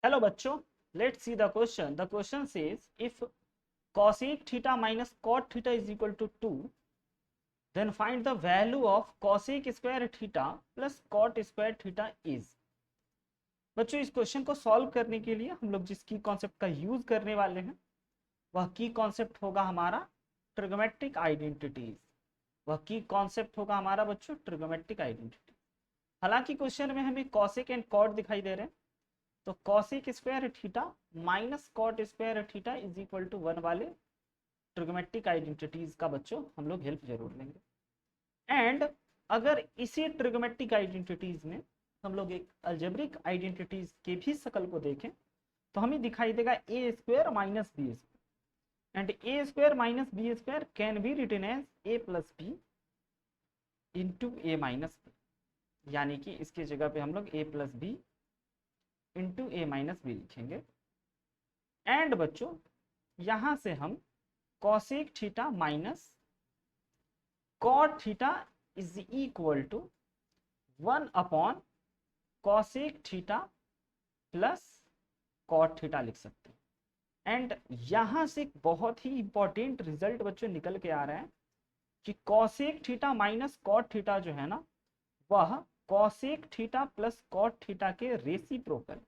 Hello बच्चों, let's see the question. The question says if cosec theta minus cot theta is equal to 2, then find the value of cosec square theta plus cot square theta is. बच्चों इस question को solve करने के लिए हम लोग जिस की कॉन्सेप्ट का यूज करने वाले हैं वह की कॉन्सेप्ट होगा हमारा ट्रिगोमेट्रिक आइडेंटिटीज। वह की कॉन्सेप्ट होगा हमारा बच्चों ट्रिगोमेट्रिक आइडेंटिटी। हालांकि क्वेश्चन में हमें कॉसेक एंड कॉट दिखाई दे रहे हैं, तो cosec square theta minus cot square theta is equal to 1 वाले ट्रिगोमेट्रिक आइडेंटिटीज का बच्चों हम लोग हेल्प जरूर लेंगे। एंड अगर इसी ट्रिगोमेट्रिक आइडेंटिटीज में हम लोग एक अलजेब्रिक आइडेंटिटीज के भी शकल को देखें तो हमें दिखाई देगा A square minus B square, and A square minus B square can be written as A plus B into A minus B, यानी कि इसकी जगह पे हम लोग A plus B into A minus B लिखेंगे। एंड बच्चों यहां से हम cosec theta minus cot theta is equal to 1 upon cosec theta plus cot theta लिख सकते हैं। एंड यहां से एक बहुत ही इंपॉर्टेंट रिजल्ट बच्चों निकल के आ रहा है कि cosec theta minus cot theta जो है ना वह cosec theta plus cot theta के रेसिप्रोकल,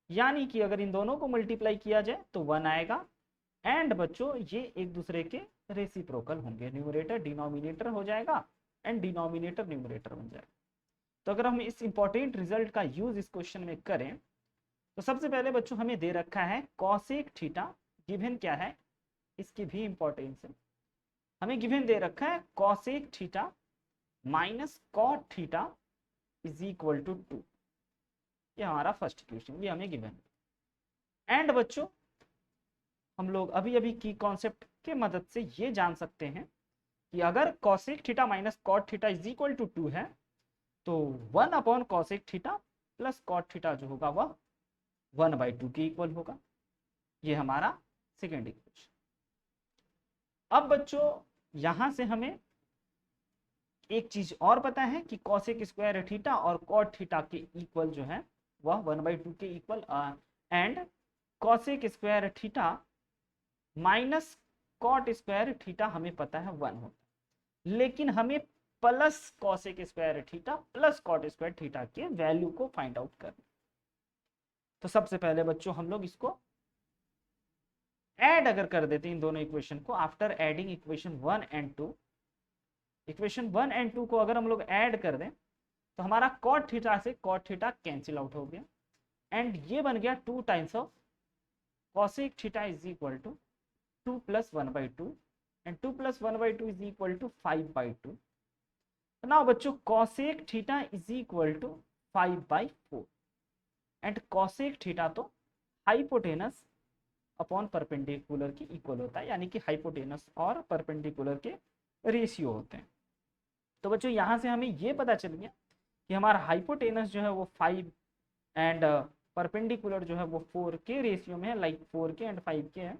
यानी कि अगर इन दोनों को मल्टीप्लाई किया जाए तो 1 आएगा। एंड बच्चों ये एक दूसरे के रेसिप्रोकल होंगे, न्यूमरेटर डिनोमिनेटर हो जाएगा एंड डिनोमिनेटर न्यूमरेटर बन जाएगा। तो अगर हम इस इंपॉर्टेंट रिजल्ट का यूज इस क्वेश्चन में करें तो सबसे पहले बच्चों हमें दे रखा है कॉसेक थीटा, गिवन क्या है इसकी भी इंपॉर्टेंस है। हमें गिवन दे रखा है cosec theta minus cot theta is equal to 2। ये हमारा फर्स्ट क्वेश्चन, ये हमें गिवन है। एंड बच्चों हम लोग अभी अभी की कॉन्सेप्ट के मदद से ये जान सकते हैं कि अगर cosec theta minus cot theta is equal to 2 है तो 1 upon cosec theta plus cot theta जो होगा वह 1/2 के इक्वल होगा। ये हमारा सेकेंड इक्वेशन। अब बच्चों यहां से हमें एक चीज और पता है कि कॉसेक स्क्वायर थीटा और कॉट थीटा के इक्वल जो है वह 1/2 के equal, and cosec square theta minus cot square theta हमें पता है 1 होता है, लेकिन हमें plus cosec square theta plus cot square theta के वैल्यू को फाइंड आउट करना। तो सबसे पहले बच्चों हम लोग इसको ऐड अगर कर देते हैं इन दोनों इक्वेशन को, after adding equation 1 and 2, equation 1 and 2 को अगर हम लोग ऐड कर दें तो हमारा कॉट थीटा से कॉट थीटा कैंसिल आउट हो गया, एंड ये बन गया 2 times of cosec theta is equal to 2 plus 1/2, and 2 plus 1/2 is equal to 5/2। Now बच्चों cosec theta is equal to 5/4, and cosec theta तो हाइपोटेनस अपॉन परपेंडिकुलर की equal होता है, यानी कि हाइपोटेनस और परपेंडिकुलर के रेशियो होते हैं। तो बच्चों यहां से हमें ये पता चल गया कि हमारा हाइपोटेनस जो है वो 5 एंड परपेंडिकुलर जो है वो 4 के रेशियो में है, लाइक 4 के एंड 5 के है।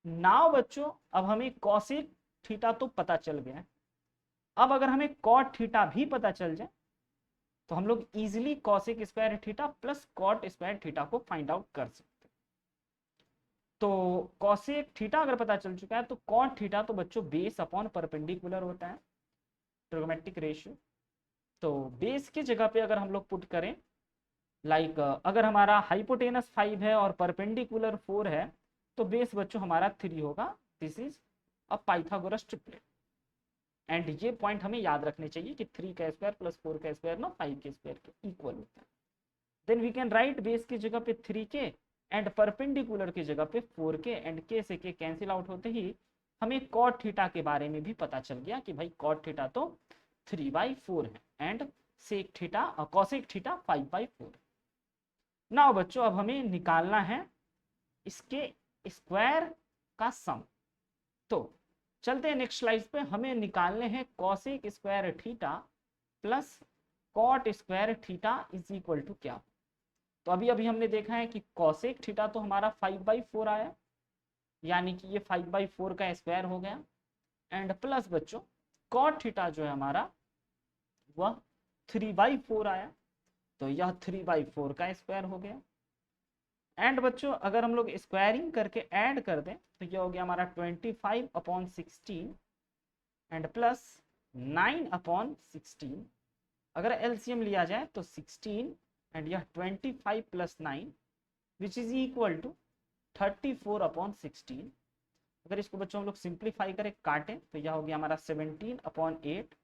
नाउ बच्चों अब हमें कॉसेक थीटा तो पता चल गया है, अब अगर हमें कॉट थीटा भी पता चल जाए तो हम लोग easily cosec square theta plus cot square theta को फाइंड आउट कर सकते हैं। तो कॉसेक थीटा अगर पता चल चुका है तो कॉट थीटा तो बच्चों बेस अपॉन परपेंडिकुलर होता है, ट्रिगोमेट्रिक रेशियो। तो बेस की जगह पे अगर हम लोग पुट करें, लाइक अगर हमारा हाइपोटेनस 5 है और परपेंडिकुलर 4 है तो बेस बच्चों हमारा 3 होगा। This is a Pythagoras triplet. And ये पॉइंट हमें याद रखने चाहिए कि 3 का स्क्वायर प्लस 4 का स्क्वायर ना 5 के स्क्वायर के इक्वल होता है। Then we can write base की जगह पे 3 के एंड परपेंडिकुलर की जगह पे 4 के, एंड के से के कैंसिल आउट होते ही हमें कॉट थीटा के बारे में भी पता चल गया कि भाई कॉट थीटा तो 3/4 है and sec theta cosec theta 5/4। Now बच्चों अब हमें निकालना है इसके स्क्वायर का सम। तो चलते हैं नेक्स्ट स्लाइड पे। हमें निकालने हैं cosec square theta plus cot square theta is equal to क्या। तो अभी अभी हमने देखा है कि कॉसेक थीटा तो हमारा 5/4 आया, यानी कि ये 5/4 का स्क्वायर हो गया, एंड प्लस बच्चों कॉट थीटा जो है हमारा वह 3/4 आया, तो यह 3/4 का स्क्वायर हो गया। एंड बच्चों अगर हम लोग स्क्वायरिंग करके ऐड कर दें तो ये हो गया हमारा 25/16 एंड प्लस 9/16। अगर एलसीएम लिया जाए तो 16 एंड यह 25 plus 9 which is equal to 34/16। अगर इसको बच्चों हम लोग सिंप्लीफाई करें काटें तो यह हो गया हमारा 17/8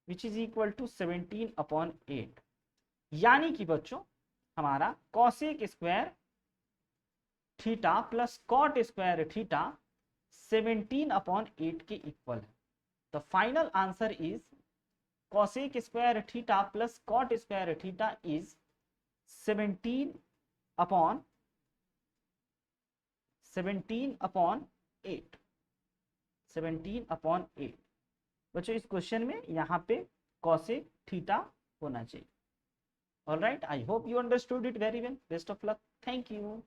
विच इज इक्वल टू 17/8। यानी कि बच्चों हमारा cosec square theta plus cot square theta 17/8 के इक्वल है। The final answer is cosec square theta plus cot square theta is 17/8। बच्चों इस क्वेश्चन में यहाँ पे cosec थीटा होना चाहिए। All right, I hope you understood it very well. Best of luck, thank you.